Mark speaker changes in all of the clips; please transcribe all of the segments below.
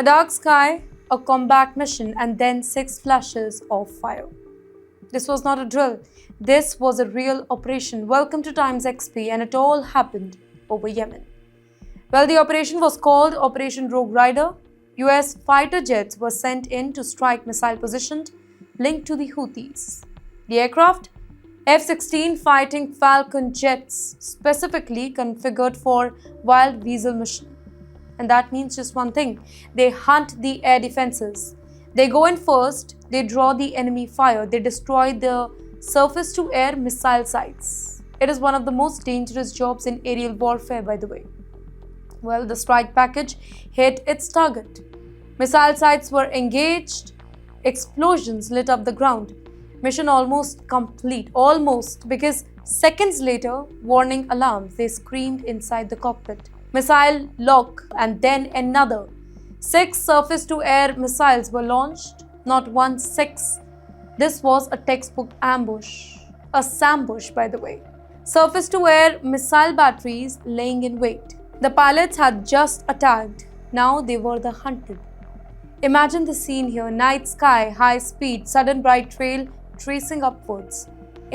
Speaker 1: A dark sky, a combat mission, and then 6 flashes of fire. This was not a drill. This was a real operation. Welcome to TimesXP, and it all happened over Yemen. Well, the operation was called Operation Rogue Rider. US fighter jets were sent in to strike missile positions linked to the Houthis. The aircraft? F-16 fighting Falcon jets, specifically configured for wild weasel mission. And that means just one thing: they hunt the air defenses. They go in first, they draw the enemy fire, they destroy the surface-to-air missile sites. It is one of the most dangerous jobs in aerial warfare, by the way. Well, the strike package hit its target. Missile sites were engaged, explosions lit up the ground. Mission almost complete, almost, because seconds later, warning alarms, they screamed inside the cockpit. Missile lock, and then another. 6 surface-to-air missiles were launched, not 1, 6. This was a textbook ambush. A sambush, by the way. Surface-to-air missile batteries laying in wait. The pilots had just attacked. Now they were the hunted. Imagine the scene here: night sky, high speed, sudden bright trail tracing upwards.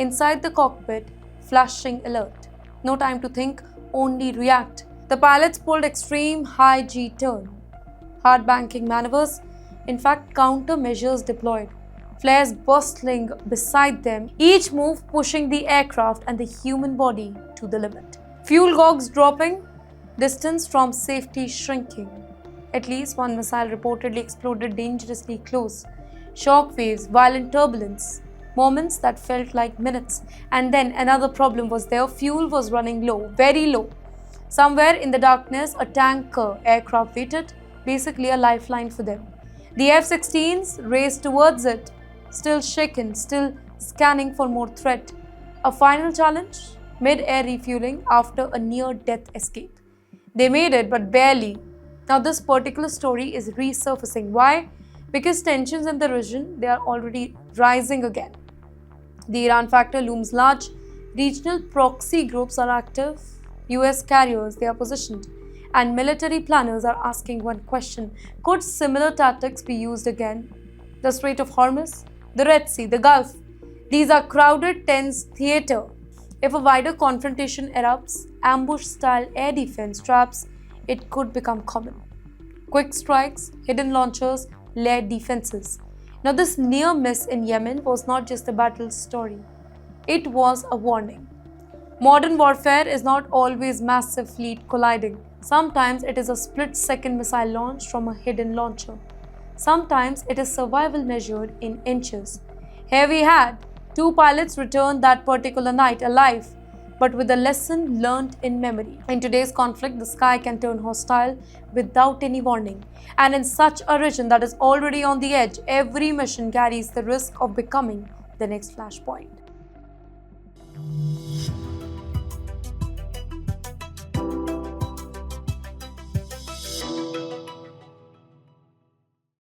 Speaker 1: Inside the cockpit, flashing alert. No time to think, only react. The pilots pulled extreme high G turn. Hard banking maneuvers, in fact countermeasures deployed. Flares bustling beside them, each move pushing the aircraft and the human body to the limit. Fuel gogs dropping, distance from safety shrinking. At least one missile reportedly exploded dangerously close. Shock waves, violent turbulence, moments that felt like minutes. And then another problem was there: fuel was running low, very low. Somewhere in the darkness, a tanker aircraft waited, basically a lifeline for them. The F-16s raced towards it, still shaken, still scanning for more threat. A final challenge: mid-air refueling after a near-death escape. They made it, but barely. Now this particular story is resurfacing. Why? Because tensions in the region, they are already rising again. The Iran factor looms large. Regional proxy groups are active. US carriers, they are positioned. And military planners are asking one question: could similar tactics be used again? The Strait of Hormuz, the Red Sea, the Gulf. These are crowded, tense theater. If a wider confrontation erupts, ambush-style air defense traps, it could become common. Quick strikes, hidden launchers, layered defenses. Now this near miss in Yemen was not just a battle story. It was a warning. Modern warfare is not always massive fleet colliding. Sometimes it is a split-second missile launch from a hidden launcher. Sometimes it is survival measured in inches. Here we had 2 pilots return that particular night alive, but with a lesson learned in memory. In today's conflict, the sky can turn hostile without any warning. And in such a region that is already on the edge, every mission carries the risk of becoming the next flashpoint.